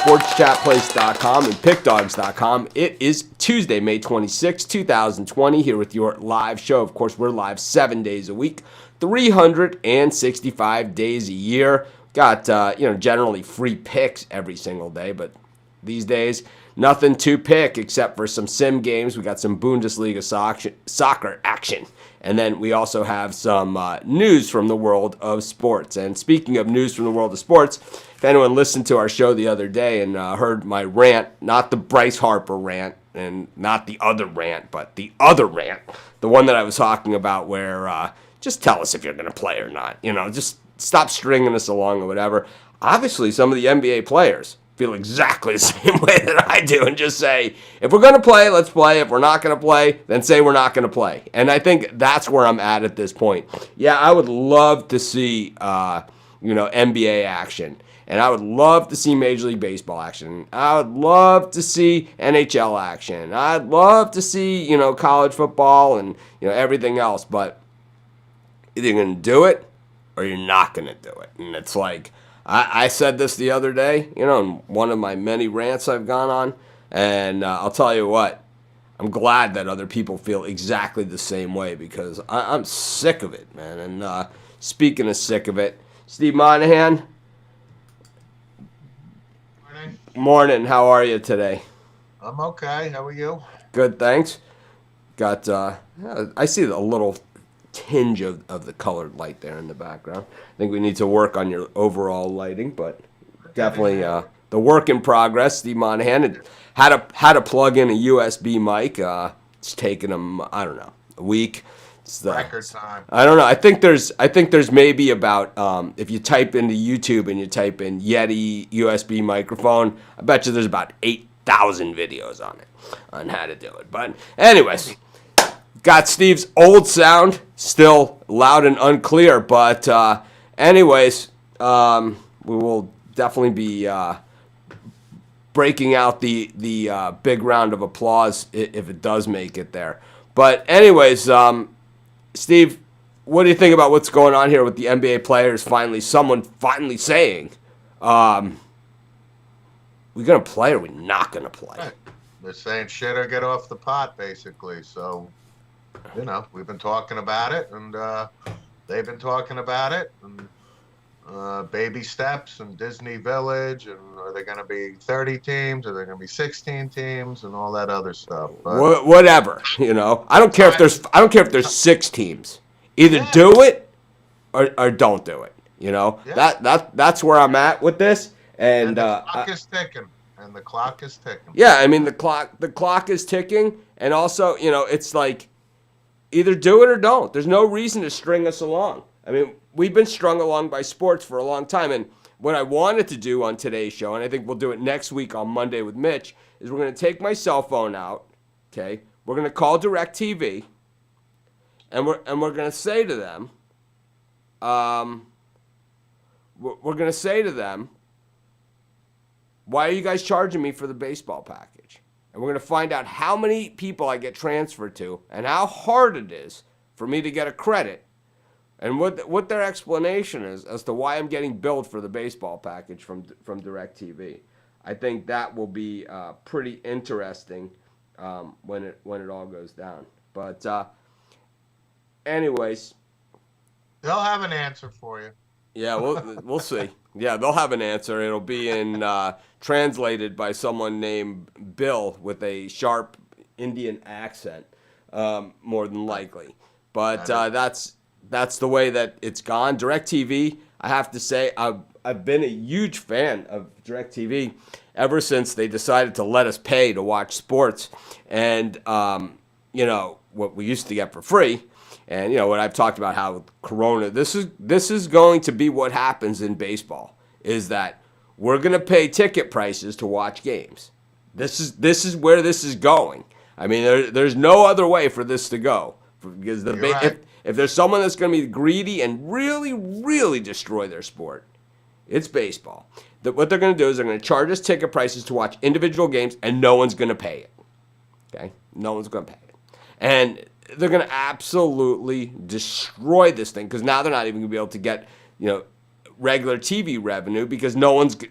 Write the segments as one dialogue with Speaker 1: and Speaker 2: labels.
Speaker 1: sportschatplace.com and pickdogs.com. It is Tuesday, May 26, 2020, here with your live show. Of course, we're live 7 days a week, 365 days a year. Got, generally free picks every single day, but these days, nothing to pick except for some sim games. We got some Bundesliga soccer action. And then we also have some news from the world of sports. And speaking of news from the world of sports, if anyone listened to our show the other day and heard my rant, not the Bryce Harper rant and not the other rant, but the other rant, the one that I was talking about where just tell us if you're going to play or not. Just stop stringing us along or whatever. Obviously, some of the NBA players feel exactly the same way that I do and just say, if we're going to play, let's play. If we're not going to play, then say we're not going to play. And I think that's where I'm at this point. Yeah, I would love to see, NBA action. And I would love to see Major League Baseball action. I would love to see NHL action. I'd love to see, college football and, everything else. But either you're going to do it or you're not going to do it. And it's like, I said this the other day, in one of my many rants I've gone on, and I'll tell you what, I'm glad that other people feel exactly the same way because I'm sick of it, man. And speaking of sick of it, Steve Monahan.
Speaker 2: Morning.
Speaker 1: Morning. How are you today?
Speaker 2: I'm okay. How are you?
Speaker 1: Good, thanks. Got, I see a little tinge of the colored light there in the background. I think we need to work on your overall lighting, but definitely the work in progress. Steve Monahan had to plug in a USB mic. It's taken him, I don't know, a week. It's
Speaker 2: Record time.
Speaker 1: I don't know. I think there's maybe about if you type into YouTube and you type in Yeti USB microphone, I bet you there's about 8,000 videos on it on how to do it. But anyways. Got Steve's old sound, still loud and unclear, but anyways, we will definitely be breaking out the big round of applause if it does make it there. But anyways, Steve, what do you think about what's going on here with the NBA players someone finally saying, we going to play or we not going to play?
Speaker 2: They're saying shit or get off the pot, basically, so... we've been talking about it, and they've been talking about it, and baby steps and Disney Village, and are there going to be 30 teams, are there going to be 16 teams, and all that other stuff. But,
Speaker 1: whatever, I don't care if there's 6 teams. Either do it or don't do it. That's where I'm at with this, and
Speaker 2: the clock is ticking. And the clock is ticking.
Speaker 1: Yeah, I mean the clock is ticking, and also it's like. Either do it or don't. There's no reason to string us along. I mean, we've been strung along by sports for a long time. And what I wanted to do on today's show, and I think we'll do it next week on Monday with Mitch, is we're going to take my cell phone out, okay? We're going to call DirecTV, and we're going to say to them, why are you guys charging me for the baseball package? And we're going to find out how many people I get transferred to and how hard it is for me to get a credit and what their explanation is as to why I'm getting billed for the baseball package from DirecTV. I think that will be pretty interesting when it all goes down. But anyways.
Speaker 2: They'll have an answer for you.
Speaker 1: Yeah, we'll see. Yeah, they'll have an answer. It'll be translated by someone named Bill with a sharp Indian accent, more than likely. But that's the way that it's gone. DirecTV, I have to say, I've been a huge fan of DirecTV ever since they decided to let us pay to watch sports. And, what we used to get for free. And, what I've talked about how with Corona, this is going to be what happens in baseball, is that we're going to pay ticket prices to watch games. This is where this is going. I mean, there's no other way for this to go. Because if there's someone that's going to be greedy and really, really destroy their sport, it's baseball. What they're going to do is they're going to charge us ticket prices to watch individual games, and no one's going to pay it. Okay? No one's going to pay it. And they're going to absolutely destroy this thing because now they're not even going to be able to get, regular TV revenue because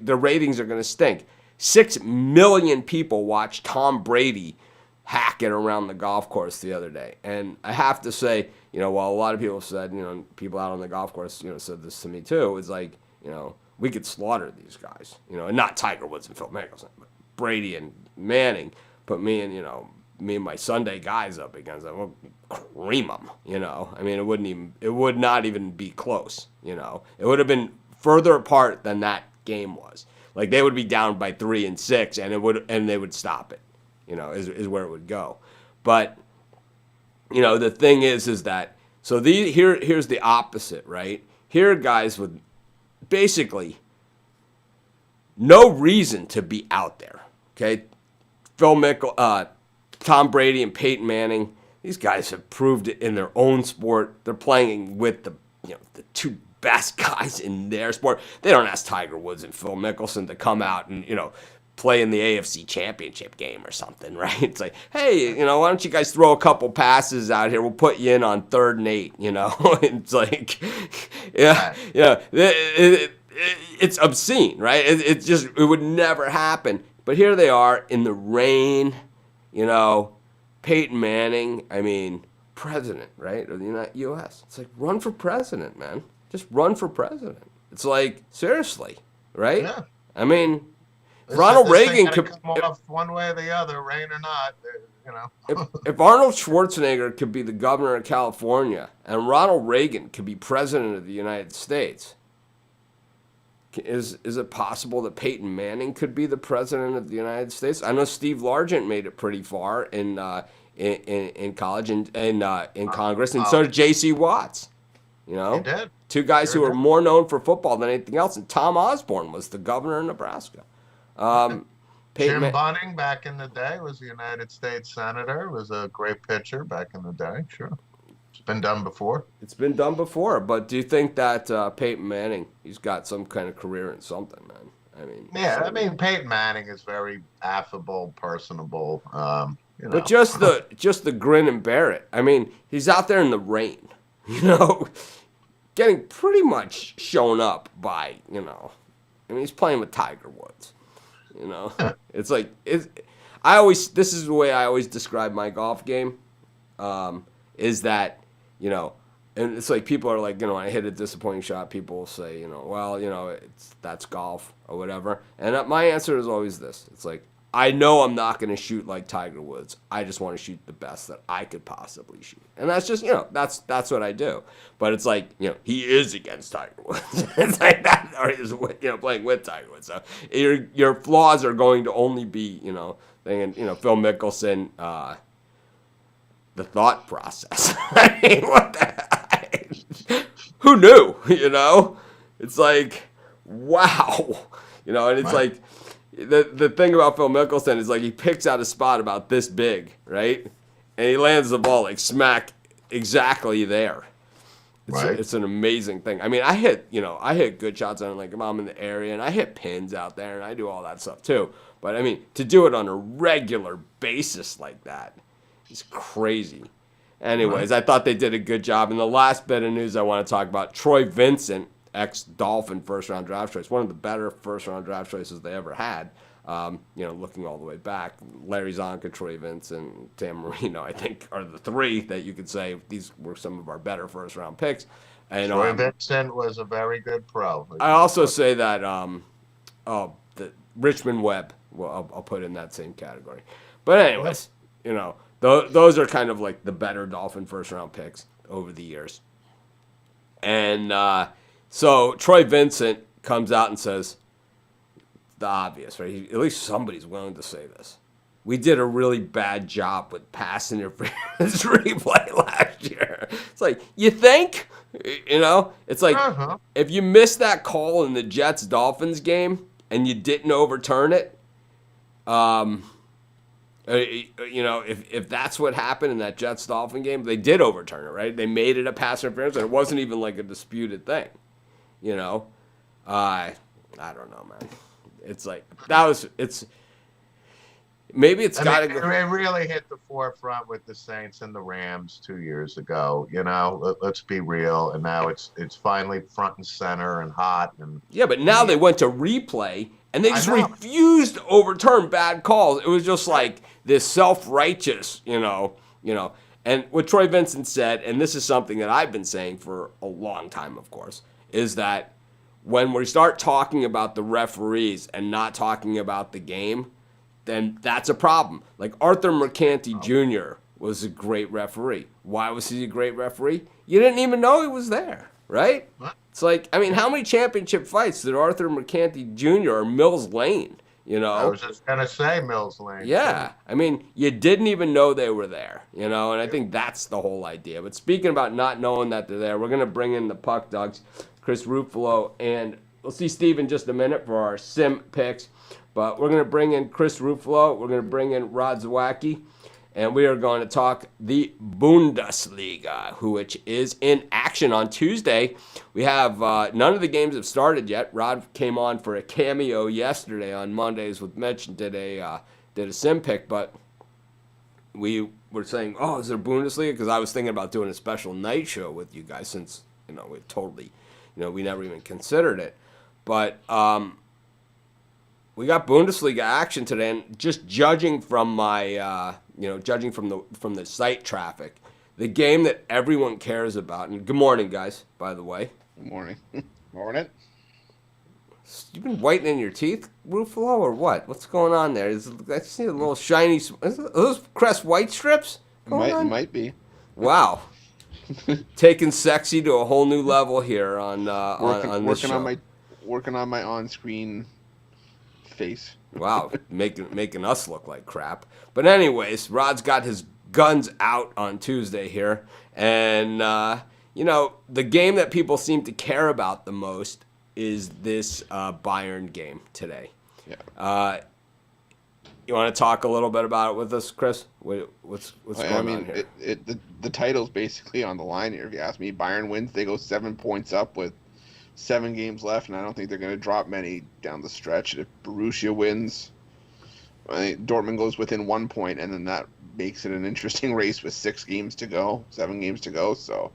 Speaker 1: their ratings are going to stink. 6 million people watched Tom Brady hack it around the golf course the other day. And I have to say, while a lot of people said, people out on the golf course, said this to me too, it's like, we could slaughter these guys, and not Tiger Woods and Phil Mickelson, but Brady and Manning put me and my Sunday guys up against them. We'll cream them, I mean, it would not even be close, It would have been further apart than that game was. Like they would be down by 3 and 6, and they would stop it, is where it would go. But the thing is that here's the opposite, right? Here are guys with basically no reason to be out there. Okay, Tom Brady and Peyton Manning. These guys have proved it in their own sport. They're playing with the two best guys in their sport. They don't ask Tiger Woods and Phil Mickelson to come out and play in the AFC Championship game or something, right? It's like, hey, why don't you guys throw a couple passes out here? We'll put you in on 3rd and 8. It's like, it's obscene, right? It would never happen. But here they are in the rain, Peyton Manning, I mean, president, right, of the U.S. It's like, run for president, man. Just run for president. It's like, seriously, right? Yeah. I mean, Ronald Reagan could
Speaker 2: come off one way or the other, rain or not,
Speaker 1: If Arnold Schwarzenegger could be the governor of California and Ronald Reagan could be president of the United States, is it possible that Peyton Manning could be the president of the United States? I know Steve Largent made it pretty far in college and in Congress, and so did J.C. Watts.
Speaker 2: He did.
Speaker 1: Two guys who are more known for football than anything else. And Tom Osborne was the governor of Nebraska.
Speaker 2: Jim Bunning back in the day was a United States senator. Was a great pitcher back in the day. Sure. It's been done before.
Speaker 1: It's been done before, but do you think that Peyton Manning, he's got some kind of career in something, man? I mean,
Speaker 2: Peyton Manning is very affable, personable.
Speaker 1: But just the grin and bear it. I mean, he's out there in the rain, getting pretty much shown up by, I mean, he's playing with Tiger Woods. It's like this is the way I always describe my golf game. Is that and it's like people are like, when I hit a disappointing shot, people will say, that's golf or whatever. And my answer is always this. It's like, I know I'm not going to shoot like Tiger Woods. I just want to shoot the best that I could possibly shoot. And that's just, that's what I do. But it's like, he is against Tiger Woods. It's like that, or he's, playing with Tiger Woods. So your flaws are going to only be, Phil Mickelson, the thought process. I mean, what the heck? Who knew, It's like, wow. And it's like, the thing about Phil Mickelson is like he picks out a spot about this big, right? And he lands the ball like smack exactly there. It's an amazing thing. I mean, I hit good shots on like if I'm in the area, and I hit pins out there, and I do all that stuff too. But I mean, to do it on a regular basis like that is crazy. Anyways, I thought they did a good job. And the last bit of news I want to talk about, Troy Vincent, ex-Dolphin first-round draft choice, one of the better first-round draft choices they ever had. Looking all the way back, Larry Zonka, Troy Vincent, Sam Marino, I think, are the three that you could say these were some of our better first-round picks. And
Speaker 2: Troy Vincent was a very good pro.
Speaker 1: I also say that the Richmond Webb, well, I'll put in that same category. But anyways, those are kind of like the better Dolphin first-round picks over the years. And so Troy Vincent comes out and says the obvious, right? At least somebody's willing to say this. We did a really bad job with pass interference replay last year. It's like, you think? It's like, if you missed that call in the Jets-Dolphins game and you didn't overturn it, if that's what happened in that Jets-Dolphin game, they did overturn it, right? They made it a pass interference, and it wasn't even like a disputed thing. I don't know, man. It's like maybe it's got to go.
Speaker 2: It really hit the forefront with the Saints and the Rams 2 years ago. Let's be real. And now it's finally front and center and hot. And
Speaker 1: yeah, but now they went to replay, and they
Speaker 2: I
Speaker 1: just
Speaker 2: know.
Speaker 1: refused to overturn bad calls. It was just like this self-righteous, And what Troy Vincent said, and this is something that I've been saying for a long time, of course, is that when we start talking about the referees and not talking about the game, then that's a problem. Like Arthur Mercanti Jr. was a great referee. Why was he a great referee? You didn't even know he was there, right?
Speaker 2: What?
Speaker 1: It's like, I mean, how many championship fights did Arthur Mercanti Jr. or Mills Lane,
Speaker 2: I was just gonna say Mills Lane.
Speaker 1: Yeah, I mean, you didn't even know they were there, and I think that's the whole idea. But speaking about not knowing that they're there, we're going to bring in the Puck Dogs, Chris Ruffalo, and we'll see Steve in just a minute for our sim picks. But we're going to bring in Chris Ruffalo, we're going to bring in Rod Zawacki, and we are going to talk the Bundesliga, which is in action on Tuesday. We have none of the games have started yet. Rod came on for a cameo yesterday on Mondays with Mitch and did a sim pick, but we were saying, oh, is there Bundesliga? Because I was thinking about doing a special night show with you guys since, we totally, we never even considered it. But we got Bundesliga action today, and just judging from my, judging from the site traffic, the game that everyone cares about. And good morning, guys. By the way.
Speaker 3: Good morning. Morning.
Speaker 1: You've been whitening your teeth, Ruffalo, or what? What's going on there? I see a little shiny. Are those Crest white strips?
Speaker 3: Might be.
Speaker 1: Wow. Taking sexy to a whole new level here on this show.
Speaker 3: Working on my on-screen face.
Speaker 1: Wow, making us look like crap. But anyways, Rod's got his guns out on Tuesday here, and the game that people seem to care about the most is this Bayern game today.
Speaker 3: Yeah.
Speaker 1: You want to talk a little bit about it with us, Chris? What's going on here?
Speaker 3: The title's basically on the line here. If you ask me, Bayern wins. They go 7 points up with 7 games left, and I don't think they're going to drop many down the stretch. If Borussia wins, I think Dortmund goes within 1 point, and then that makes it an interesting race with 7 games to go. So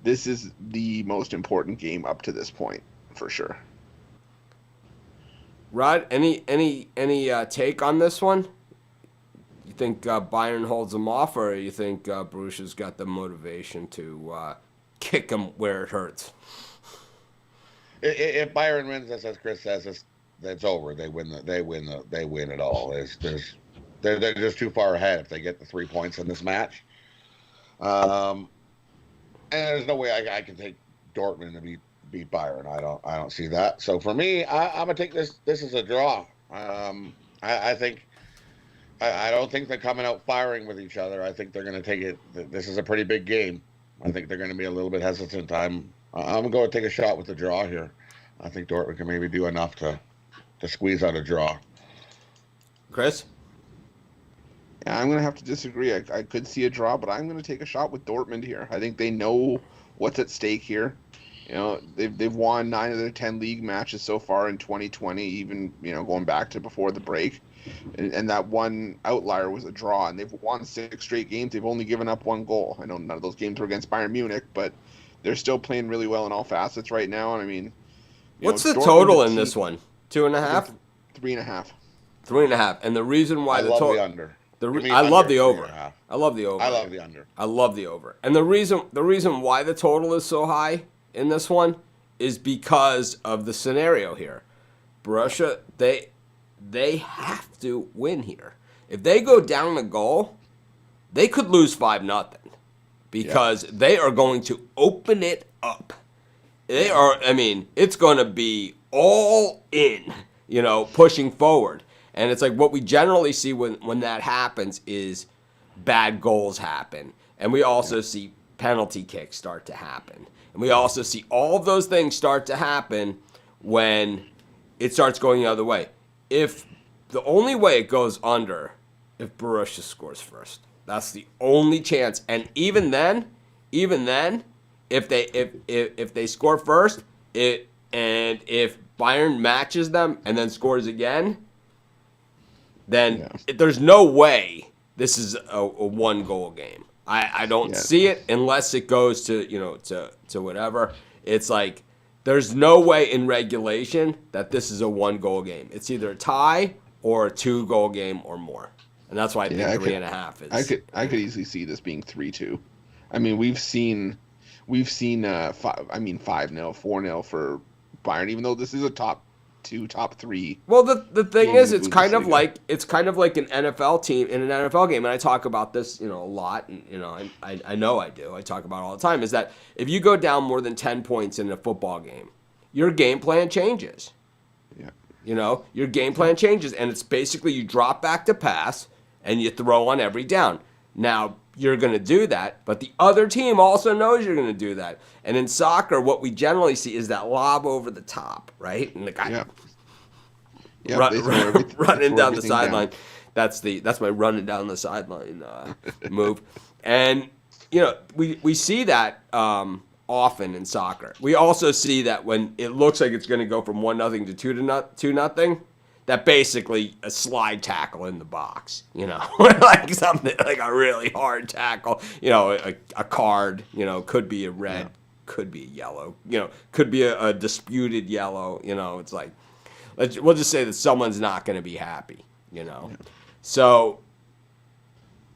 Speaker 3: this is the most important game up to this point, for sure.
Speaker 1: Rod, any take on this one? You think Bayern holds them off, or you think Borussia's got the motivation to kick them where it hurts?
Speaker 4: If Bayern wins this, as Chris says, it's over. They win it all. They're just too far ahead if they get the 3 points in this match. And there's no way I can take Dortmund to beat Bayern. I don't see that. So for me, I'm gonna take this. This is a draw. I don't think they're coming out firing with each other. I think they're gonna take it. This is a pretty big game. I think they're gonna be a little bit hesitant. I'm gonna go and take a shot with the draw here. I think Dortmund can maybe do enough to squeeze out a draw.
Speaker 1: Chris?
Speaker 3: Yeah, I'm going to have to disagree. I could see a draw, but I'm going to take a shot with Dortmund here. I think they know what's at stake here. They've won 9 of their 10 league matches so far in 2020, even, going back to before the break. And that one outlier was a draw, and they've won 6 straight games. They've only given up 1 goal. I know none of those games were against Bayern Munich, but they're still playing really well in all facets right now. And I mean,
Speaker 1: what's the total in this one? 2.5?
Speaker 3: 3.5.
Speaker 1: 3.5. And the reason why
Speaker 4: I
Speaker 1: the
Speaker 4: love
Speaker 1: total.
Speaker 4: the under.
Speaker 1: I love the over. I love the over.
Speaker 4: I love the under.
Speaker 1: I love the over. And the reason why the total is so high in this one is because of the scenario here. Borussia, they have to win here. If they go down a goal, they could lose 5-0 because they are going to open it up. They are. I mean, it's going to be all in, pushing forward. And it's like what we generally see when that happens is bad goals happen. And we also see penalty kicks start to happen. And we also see all of those things start to happen when it starts going the other way. If the only way it goes under, if Borussia scores first. That's the only chance. And even then, if they score first, and if Bayern matches them and then scores again, then there's no way this is a 1-goal game. I don't see it unless it goes to to whatever. It's like there's no way in regulation that this is a 1-goal game. It's either a tie or a 2-goal game or more. And that's why I think 3.5 is.
Speaker 3: I could easily see this being 3-2. I mean, we've seen 5-0, 4-0 for Bayern, even though this is a top 2, top 3.
Speaker 1: Well, the thing is, it's kind of
Speaker 3: Bundesliga.
Speaker 1: like an NFL team in an NFL game, and I talk about this, a lot, and I know I do. I talk about it all the time. Is that if you go down more than 10 points in a football game, your game plan changes.
Speaker 3: Yeah.
Speaker 1: Your game plan changes, and it's basically you drop back to pass and you throw on every down. Now, you're going to do that, but the other team also knows you're going to do that. And in soccer, what we generally see is that lob over the top, right? And the guy running down the sideline. That's my running down the sideline move. And, we see that often in soccer. We also see that when it looks like it's going to go from 1-0 to 2-0, that basically a slide tackle in the box, like something like a really hard tackle, a card, could be a red, could be a yellow, could be a disputed yellow, it's like, we'll just say that someone's not going to be happy, So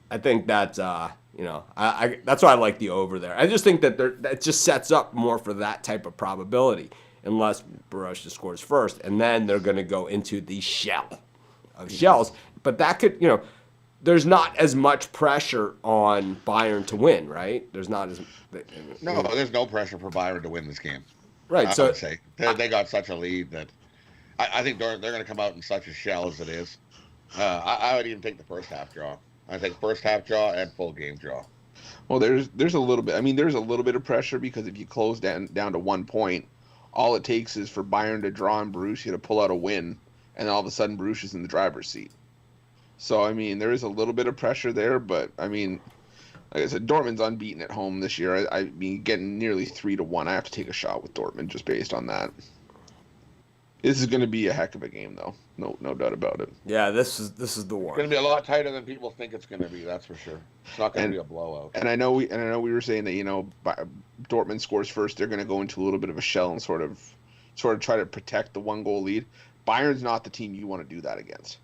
Speaker 1: I think that, that's why I like the over there. I just think that that just sets up more for that type of probability. Unless Borussia scores first, and then they're going to go into the shell of shells. But that could, there's not as much pressure on Bayern to win, right? There's not as
Speaker 4: there's no pressure for Bayern to win this game.
Speaker 1: Right.
Speaker 4: I would say they got such a lead that I think they're going to come out in such a shell as it is. I would even take the first half draw. I think first half draw and full game draw.
Speaker 3: Well, there's a little bit. I mean, there's a little bit of pressure because if you close down to 1 point. All it takes is for Bayern to draw and Borussia to pull out a win, and all of a sudden Borussia's in the driver's seat. So, I mean, there is a little bit of pressure there, but, I mean, like I said, Dortmund's unbeaten at home this year. I mean, getting nearly 3-1. I have to take a shot with Dortmund just based on that. This is going to be a heck of a game, though. No doubt about it.
Speaker 1: Yeah, this is the one.
Speaker 4: It's going to be a lot tighter than people think it's going to be. That's for sure. It's not going to be a blowout.
Speaker 3: And I know we were saying that Dortmund scores first, they're going to go into a little bit of a shell and sort of try to protect the 1-goal lead. Bayern's not the team you want to do that against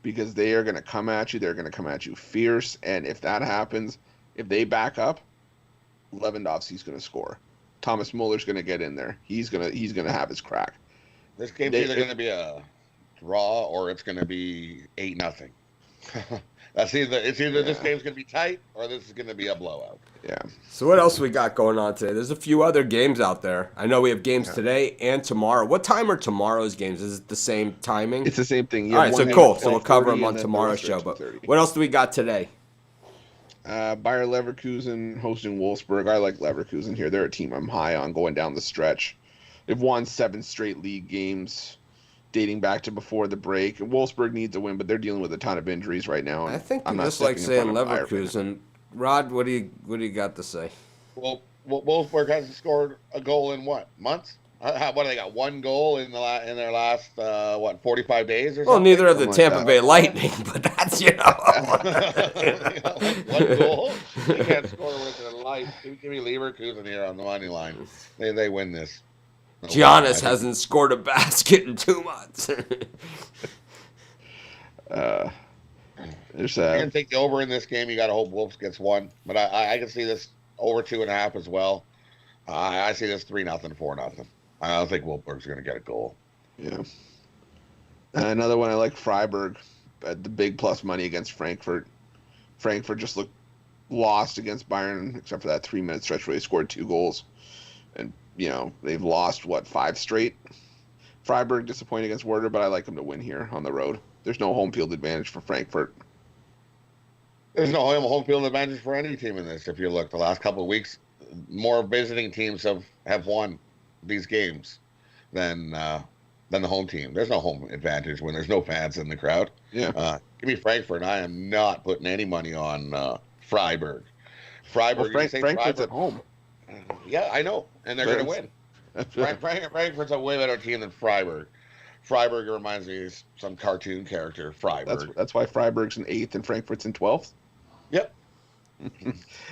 Speaker 3: because they are going to come at you. They're going to come at you fierce, and if that happens, if they back up, Lewandowski's going to score. Thomas Muller's going to get in there. He's going to have his crack.
Speaker 4: This game's either going to be a draw or it's going to be 8-0. It's either this game's going to be tight or this is going to be a blowout.
Speaker 3: Yeah.
Speaker 1: So what else we got going on today? There's a few other games out there. I know we have games today and tomorrow. What time are tomorrow's games? Is it the same timing?
Speaker 3: It's the same thing.
Speaker 1: All right, so cool. So we'll cover them on tomorrow's show. But what else do we got today?
Speaker 3: Bayer Leverkusen hosting Wolfsburg. I like Leverkusen here. They're a team I'm high on going down the stretch. They've won 7 straight league games dating back to before the break. Wolfsburg needs a win, but they're dealing with a ton of injuries right now.
Speaker 1: I think I'm just like saying Leverkusen. Rod, what do you got to say?
Speaker 4: Well, Wolfsburg hasn't scored a goal in what, months? What do they got? 1 goal in their last 45 days or something?
Speaker 1: Well, neither of the Tampa Bay Lightning, but that's
Speaker 4: 1 goal. You can't score with their life. Give me Leverkusen here on the money line. They win this.
Speaker 1: Giannis hasn't scored a basket in 2 months.
Speaker 3: There's
Speaker 4: You're gonna take the over in this game. You got to hope Wolves gets 1, but I can see this over 2.5 as well. I see this 3-0, 4-0. I don't think Wolfsburg's gonna get a goal.
Speaker 3: Yeah. Another one I like, Freiburg, at the big plus money against Frankfurt. Frankfurt just looked lost against Bayern, except for that 3-minute stretch where they scored 2 goals, and they've lost 5 straight. Freiburg disappointed against Werder, but I like them to win here on the road. There's no home field advantage for Frankfurt.
Speaker 4: There's no home field advantage for any team in this. If you look, the last couple of weeks, more visiting teams have won these games than the home team. There's no home advantage when there's no fans in the crowd.
Speaker 3: Yeah.
Speaker 4: Give me Frankfurt. I am not putting any money on Freiburg. Frankfurt's
Speaker 3: at home.
Speaker 4: Yeah, I know, and they're going to win. Frankfurt's a way better team than Freiburg. Freiburg reminds me of some cartoon character, Freiburg.
Speaker 3: That's why Freiburg's in 8th and Frankfurt's in 12th?
Speaker 4: Yep.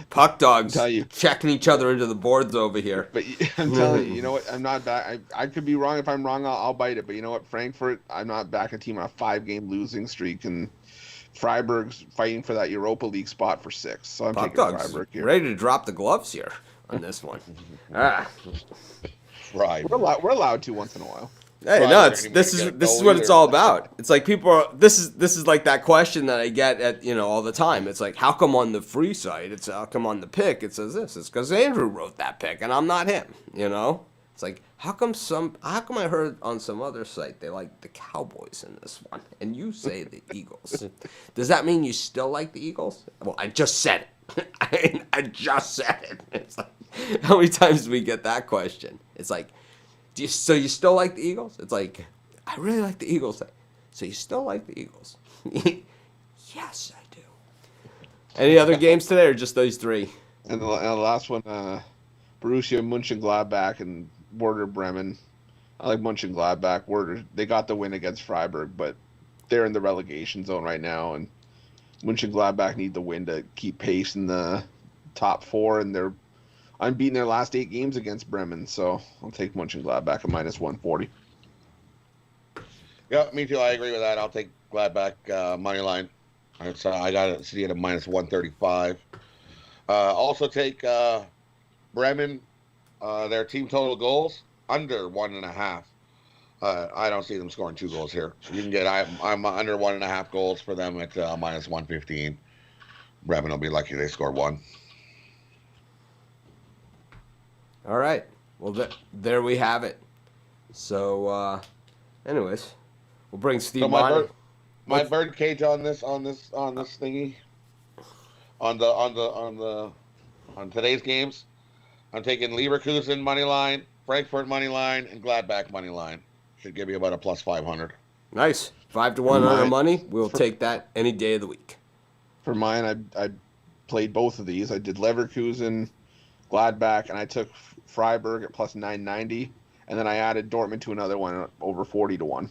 Speaker 1: Puck dogs
Speaker 3: Tell you.
Speaker 1: checking each other into the boards over here.
Speaker 3: But I'm telling you, you know what? I'm not back. I could be wrong. If I'm wrong, I'll bite it. But you know what? Frankfurt, I'm not back a team on a 5-game losing streak, and Freiburg's fighting for that Europa League spot for 6. So I'm
Speaker 1: Puck
Speaker 3: taking
Speaker 1: dogs
Speaker 3: Freiburg here.
Speaker 1: ready to drop the gloves here on this one.
Speaker 4: Right.
Speaker 3: We're allowed to once in a while.
Speaker 1: Hey,
Speaker 4: Right,
Speaker 1: no,
Speaker 4: they're
Speaker 1: this
Speaker 4: gonna
Speaker 1: is
Speaker 4: get a
Speaker 1: this is
Speaker 4: goal
Speaker 1: what it's
Speaker 4: either.
Speaker 1: all about. It's like people are this is like that question that I get at all the time. It's like, how come on the free site? It's how come on the pick it says this? It's because Andrew wrote that pick and I'm not him. It's like how come I heard on some other site they like the Cowboys in this one and you say the Eagles? Does that mean you still like the Eagles? Well, I just said it. I just said it. It's like how many times do we get that question? It's like. So you still like the Eagles? It's like, I really like the Eagles. So you still like the Eagles? Yes, I do. Any other games today or just those 3?
Speaker 3: And the last one, Borussia Mönchengladbach and Werder Bremen. I like Mönchengladbach. Werder, they got the win against Freiburg, but they're in the relegation zone right now, and Mönchengladbach need the win to keep pace in the top 4, and they're unbeaten their last 8 games against Bremen, so I'll take Mönchengladbach at minus 140.
Speaker 4: Yeah, me too. I agree with that. I'll take Gladbach money line. I got it sitting at a minus 135. Also take Bremen, their team total goals under 1.5. I don't see them scoring 2 goals here. You can get I'm under 1.5 goals for them at minus 115. Bremen will be lucky they score 1.
Speaker 1: All right. Well, there we have it. So, anyways, we'll bring Steve
Speaker 4: So
Speaker 1: on.
Speaker 4: my bird cage on this thingy on today's games. I'm taking Leverkusen money line, Frankfurt money line, and Gladbach money line. Should give you about a plus 500.
Speaker 1: Nice. 5-1 on our money. We'll take that any day of the week.
Speaker 3: For mine, I played both of these. I did Leverkusen, Gladbach, and I took Freiburg at plus 990, and then I added Dortmund to another one over 40-1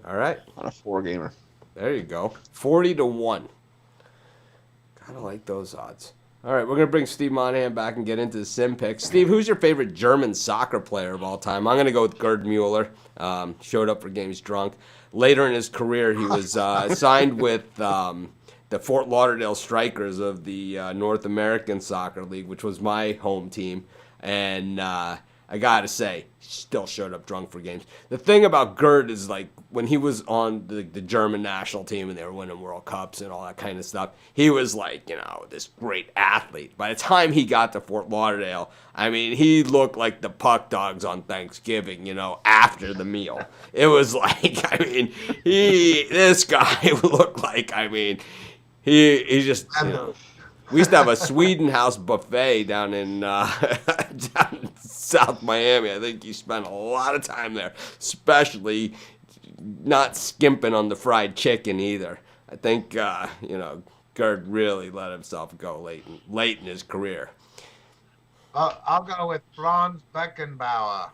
Speaker 1: All right.
Speaker 3: on a 4-gamer.
Speaker 1: There you go. 40-1. Kind of like those odds. All right, we're going to bring Steve Monahan back and get into the sim picks. Steve, who's your favorite German soccer player of all time? I'm going to go with Gerd Mueller. Showed up for games drunk. Later in his career, he was signed with the Fort Lauderdale Strikers of the North American Soccer League, which was my home team. And I got to say, he still showed up drunk for games. The thing about Gerd is, like, when he was on the German national team and they were winning World Cups and all that kind of stuff, he was, like, this great athlete. By the time he got to Fort Lauderdale, I mean, he looked like the puck dogs on Thanksgiving, after the meal. It was like, I mean, this guy looked like, I mean, he just, we used to have a Sweden House buffet down in down in South Miami. I think he spent a lot of time there, especially not skimping on the fried chicken either. I think, Gerd really let himself go late in his career.
Speaker 2: I'll go with Franz Beckenbauer.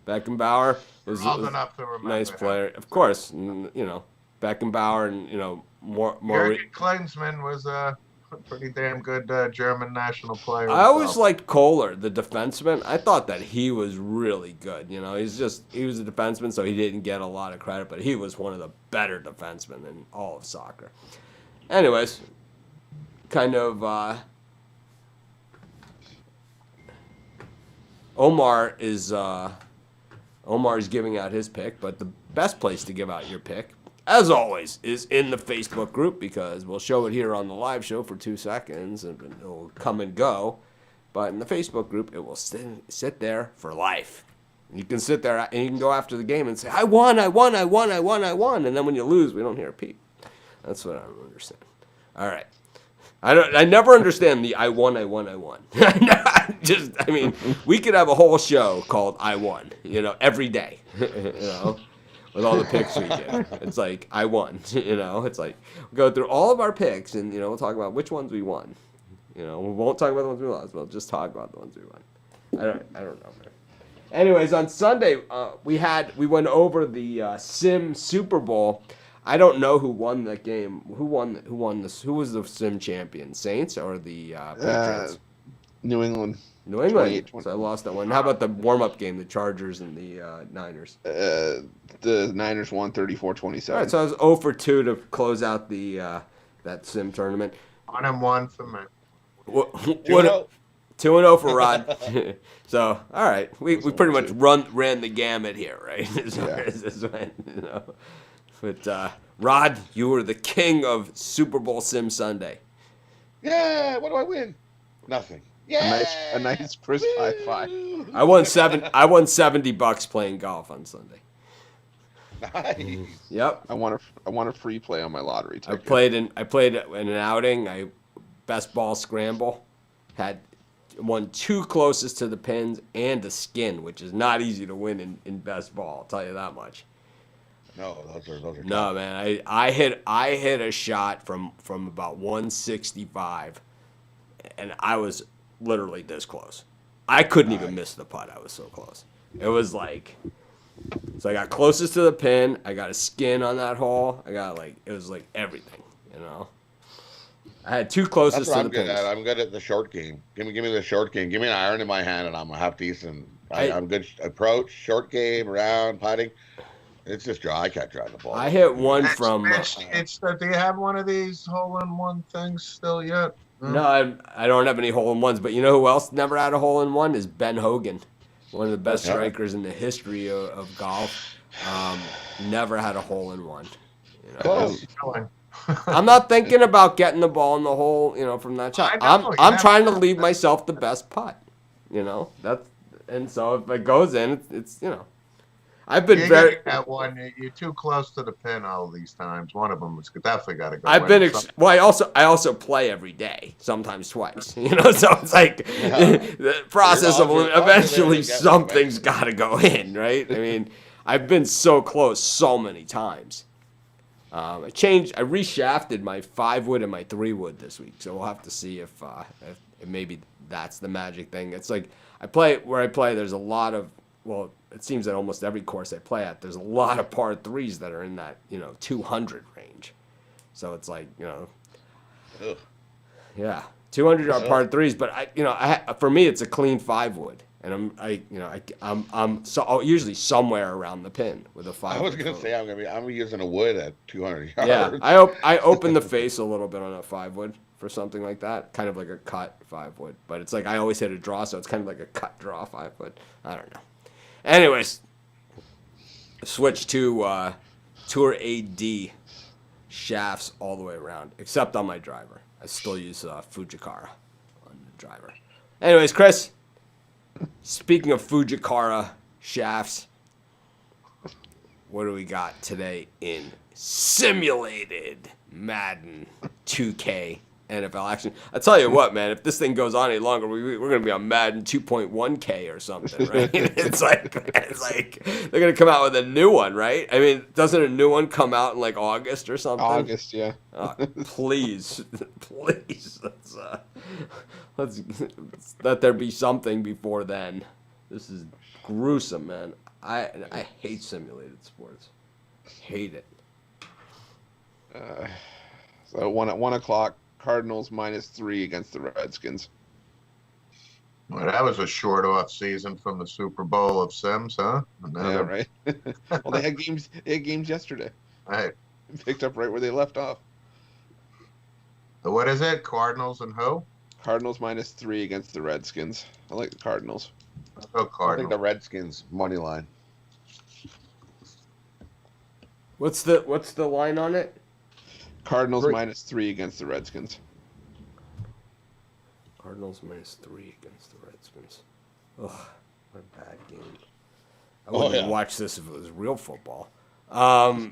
Speaker 1: Beckenbauer was
Speaker 2: Old enough to remember
Speaker 1: nice
Speaker 2: him.
Speaker 1: player. Of course, Beckenbauer and, more.
Speaker 2: Jürgen Klinsmann was a pretty damn good German national player.
Speaker 1: I always
Speaker 2: himself.
Speaker 1: liked Kohler, the defenseman. I thought that he was really good. He was a defenseman, so he didn't get a lot of credit, but he was one of the better defensemen in all of soccer. Anyways, kind of Omar is giving out his pick, but the best place to give out your pick, as always, is in the Facebook group, because we'll show it here on the live show for 2 seconds and it'll come and go. But in the Facebook group, it will sit there for life. You can sit there and you can go after the game and say, I won. And then when you lose, we don't hear a peep. That's what I don't understand. All right. I never understand the I won. We could have a whole show called I won, every day, with all the picks we do. It's like, I won, It's like, we'll go through all of our picks and, we'll talk about which ones we won. We won't talk about the ones we lost. We'll just talk about the ones we won. I don't know, man. Anyways, on Sunday, we went over the Sim Super Bowl. I don't know who won that game. Who won this? Who was the sim champion? Saints or the Patriots?
Speaker 3: New England.
Speaker 1: New England.
Speaker 3: 28-20.
Speaker 1: So I lost that one. How about the warm-up game, the Chargers and the Niners?
Speaker 3: The Niners won 34-27.
Speaker 1: All right, so I was 0 for 2 to close out the that sim tournament.
Speaker 2: 1-1 for me.
Speaker 1: What,
Speaker 4: 2-0.
Speaker 1: 2-0 for Rod. So, all right, we pretty much ran the gamut here, right? But Rod, you were the king of Super Bowl Sim Sunday.
Speaker 4: Yeah, what do I win? Nothing. Yeah,
Speaker 3: A nice crisp high five.
Speaker 1: I won $70 playing golf on Sunday.
Speaker 4: Nice.
Speaker 1: Yep.
Speaker 3: I want a free play on my lottery
Speaker 1: I
Speaker 3: ticket.
Speaker 1: played in an outing. Best ball scramble, won 2 closest to the pins and a skin, which is not easy to win in best ball. I'll tell you that much.
Speaker 4: No, those are
Speaker 1: No,
Speaker 4: tough.
Speaker 1: man. I hit a shot from about 165, and I was literally this close. I couldn't even miss the putt. I was so close. It was like, so I got closest to the pin. I got a skin on that hole. It was like everything, you know. I had 2
Speaker 4: That's
Speaker 1: closest
Speaker 4: what
Speaker 1: to
Speaker 4: I'm
Speaker 1: the
Speaker 4: good
Speaker 1: pins.
Speaker 4: at. I'm good at the short game. Give me the short game. Give me an iron in my hand, and I'm half decent. I'm good approach, short game, round, putting. It's just draw. I can't drive the ball.
Speaker 1: I hit one from.
Speaker 2: Do you have one of these hole-in-one things still yet?
Speaker 1: No, I don't have any hole-in-ones, but you know who else never had a hole-in-one is Ben Hogan, one of the best
Speaker 4: Yeah.
Speaker 1: strikers in the history of golf. Never had a hole-in-one. You know?
Speaker 4: Close.
Speaker 1: I'm not thinking about getting the ball in the hole, you know, from that shot.
Speaker 2: I know,
Speaker 1: I'm
Speaker 2: yeah.
Speaker 1: trying to leave myself the best putt. You know, and so if it goes in, it's you know, I've been
Speaker 2: You
Speaker 1: very.
Speaker 2: get that one. You're too close to the pin all these times. One of them has definitely got to go.
Speaker 1: I've
Speaker 2: in.
Speaker 1: been I also play every day, sometimes twice. You know, so it's like the process of
Speaker 4: You're
Speaker 1: eventually
Speaker 4: there to get
Speaker 1: something's got to go in, right? I mean, I've been so close so many times. I reshafted my 5-wood and my 3-wood this week, so we'll have to see if maybe that's the magic thing. It's like where I play. There's a lot of it seems that almost every course I play at, there's a lot of par 3s that are in that 200 range. So it's like
Speaker 4: Ugh.
Speaker 1: yeah, 200 are par 3s, but for me it's a clean 5-wood, and I'm usually somewhere around the pin with a 5.
Speaker 4: I was gonna say I'm using a wood at 200 yards.
Speaker 1: Yeah, I open the face a little bit on a 5-wood for something like that, kind of like a cut 5-wood, but it's like I always hit a draw, so it's kind of like a cut draw 5-wood. I don't know. Anyways, switch to Tour AD shafts all the way around, except on my driver. I still use Fujikara on the driver. Anyways, Chris, speaking of Fujikara shafts, what do we got today in simulated Madden 2K NFL action? I tell you what, man, if this thing goes on any longer, we're going to be on Madden 2.1K or something, right? It's like they're going to come out with a new one, right? I mean, doesn't a new one come out in like August or something?
Speaker 3: August, yeah.
Speaker 1: Please, let's let there be something before then. This is gruesome, man. I hate simulated sports. Hate it.
Speaker 3: So 1 o'clock, Cardinals -3 against the Redskins.
Speaker 2: Well, that was a short off season from the Super Bowl of Sims, huh?
Speaker 3: Yeah, right. Well, they had games yesterday.
Speaker 2: Hey,
Speaker 3: Picked up right where they left off.
Speaker 2: so what is it? Cardinals and who?
Speaker 3: Cardinals -3 against the Redskins. I like the Cardinals.
Speaker 2: I'll go
Speaker 4: I think
Speaker 2: Cardinals.
Speaker 4: the Redskins money line.
Speaker 1: What's the line on it?
Speaker 3: Cardinals
Speaker 2: Three.
Speaker 3: -3 against the Redskins.
Speaker 1: Cardinals -3 against the Redskins. Ugh, what a bad game. I
Speaker 4: Oh,
Speaker 1: wouldn't
Speaker 4: yeah.
Speaker 1: watch this if it was real football. I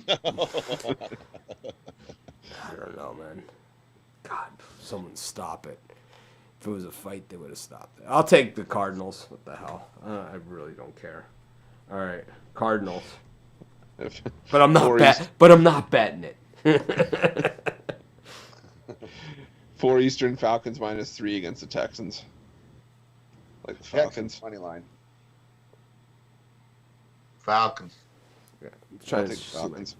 Speaker 1: don't know, man. God, someone stop it. If it was a fight, they would have stopped it. I'll take the Cardinals. What the hell? I really don't care. All right, Cardinals. But I'm not betting it.
Speaker 3: 4 Eastern, Falcons -3 against the Texans. Like the Falcons.
Speaker 4: Texans money line.
Speaker 2: Falcons.
Speaker 1: Trying
Speaker 3: I'll
Speaker 1: to
Speaker 3: take the Falcons.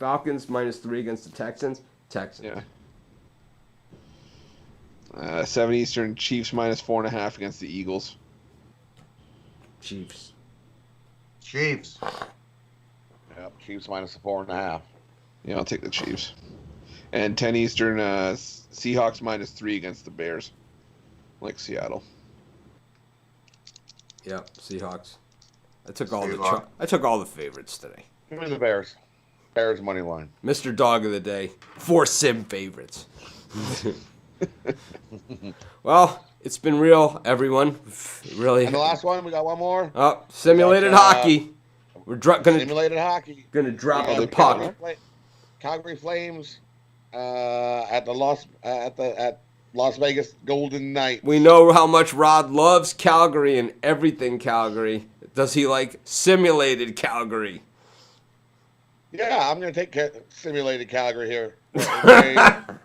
Speaker 1: Falcons -3 against the Texans. Texans.
Speaker 3: Yeah. 7 Eastern, Chiefs -4.5 against the Eagles.
Speaker 1: Chiefs.
Speaker 2: Chiefs.
Speaker 4: Yep, Chiefs -4.5.
Speaker 3: Yeah, I'll take the Chiefs. And 10 Eastern, Seahawks -3 against the Bears. Like Seattle.
Speaker 1: Yep, Seahawks. I took all the favorites today.
Speaker 4: Give me the Bears. Bears money line.
Speaker 1: Mr. Dog of the Day. 4 sim favorites. Well, it's been real, everyone. Really.
Speaker 4: And the last one, we got one more.
Speaker 1: Oh, simulated hockey. We're
Speaker 4: simulated hockey.
Speaker 1: Gonna drop
Speaker 4: Yeah,
Speaker 1: the puck.
Speaker 4: Calgary Flames at Las Vegas Golden Knights.
Speaker 1: We know how much Rod loves Calgary and everything Calgary. Does he like simulated Calgary?
Speaker 4: Yeah, I'm going to take simulated Calgary here. They're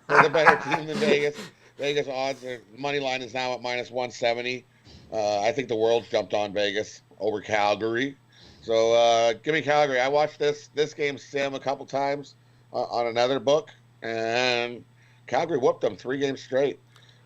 Speaker 4: the better team than Vegas. Vegas odds, their money line is now at -170. I think the world's jumped on Vegas over Calgary. So give me Calgary. I watched this game sim a couple times on another book, and Calgary whooped them 3 games straight.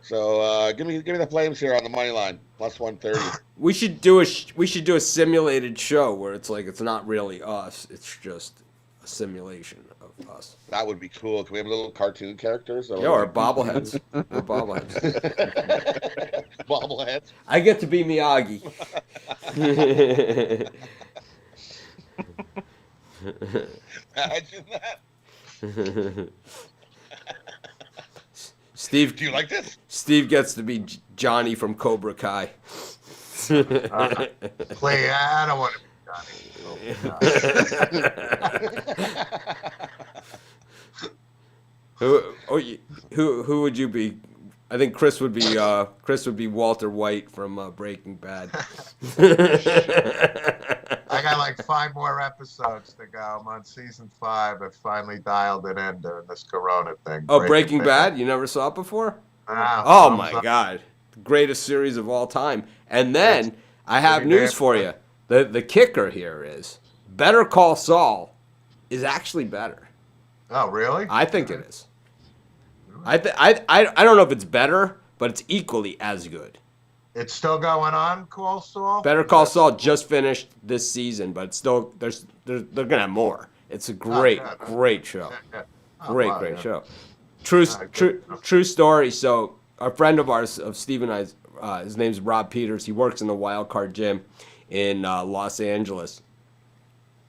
Speaker 4: So give me the Flames here on the money line +130.
Speaker 1: We should do a simulated show where it's like it's not really us. It's just a simulation of us.
Speaker 4: That would be cool. Can we have little cartoon characters?
Speaker 1: Or bobbleheads. Or bobbleheads.
Speaker 4: Bobbleheads.
Speaker 1: I get to be Miyagi.
Speaker 4: Imagine that.
Speaker 1: Steve,
Speaker 4: do you like this?
Speaker 1: Steve gets to be Johnny from Cobra Kai.
Speaker 2: Play. I don't want to be Johnny.
Speaker 1: Who would you be? I think Chris would be Walter White from Breaking Bad.
Speaker 2: I got like 5 more episodes to go. I'm on season 5. I finally dialed it in during this Corona thing.
Speaker 1: Oh, Breaking Bad? You never saw it before?
Speaker 2: No,
Speaker 1: oh my God, the greatest series of all time. And then I have news for you. The kicker here is Better Call Saul is actually better.
Speaker 2: Oh, really?
Speaker 1: I think it is. I don't know if it's better, but it's equally as good.
Speaker 2: It's still going on, Call Saul?
Speaker 1: Better Call Saul just finished this season, but it's still they're gonna have more. It's a great show. Great show. True story. So a friend of ours, of Steve and I's, his name's Rob Peters. He works in the Wild Card Gym in Los Angeles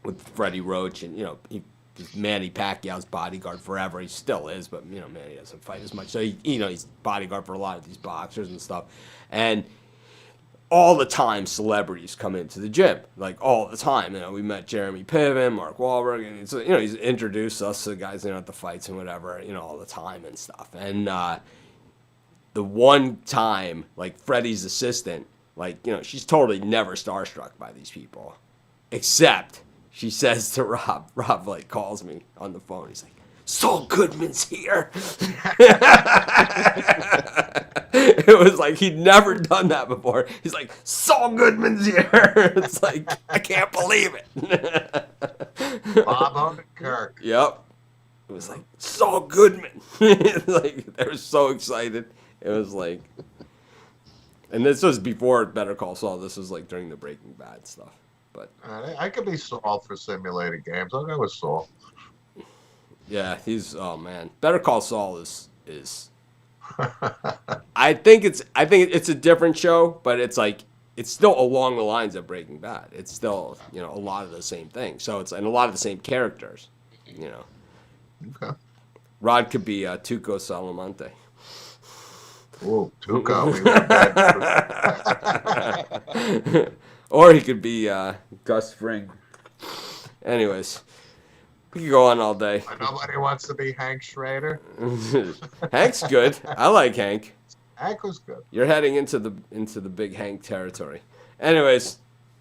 Speaker 1: with Freddie Roach, and he's Manny Pacquiao's bodyguard forever. He still is, but Manny doesn't fight as much. So he's bodyguard for a lot of these boxers and stuff. And all the time, celebrities come into the gym, like all the time. We met Jeremy Piven, Mark Wahlberg, and so he's introduced us to the guys at the fights and whatever, all the time and stuff. And the one time, like Freddie's assistant, she's totally never starstruck by these people, except she says to Rob, calls me on the phone. He's like, Saul Goodman's here. It was like he'd never done that before. He's like, Saul Goodman's here. It's like, I can't believe it.
Speaker 2: Bob Odenkirk.
Speaker 1: Yep. It was like, Saul Goodman. Like, they were so excited. It was like, and this was before Better Call Saul. This was like during the Breaking Bad stuff. But
Speaker 2: I could be Saul for simulated games. I'll go with Saul.
Speaker 1: Yeah, oh man, Better Call Saul is. I think it's a different show, but it's still along the lines of Breaking Bad. It's still a lot of the same things. So and a lot of the same characters.
Speaker 2: Okay.
Speaker 1: Rod could be Tuco Salamanca.
Speaker 2: Ooh, Tuco.
Speaker 1: Or he could be Gus Fring. Anyways, we could go on all day.
Speaker 2: Nobody wants to be Hank Schrader.
Speaker 1: Hank's good. I like Hank.
Speaker 2: Hank was good.
Speaker 1: You're heading into the big Hank territory. Anyways,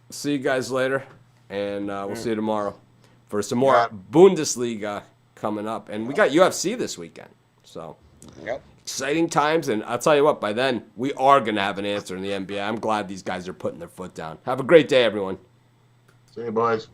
Speaker 1: see you guys later, and we'll see you tomorrow for some more Bundesliga coming up. And we got UFC this weekend, so exciting times. And I'll tell you what, by then we are gonna have an answer in the NBA. I'm glad these guys are putting their foot down. Have a great day, everyone.
Speaker 2: See you, boys.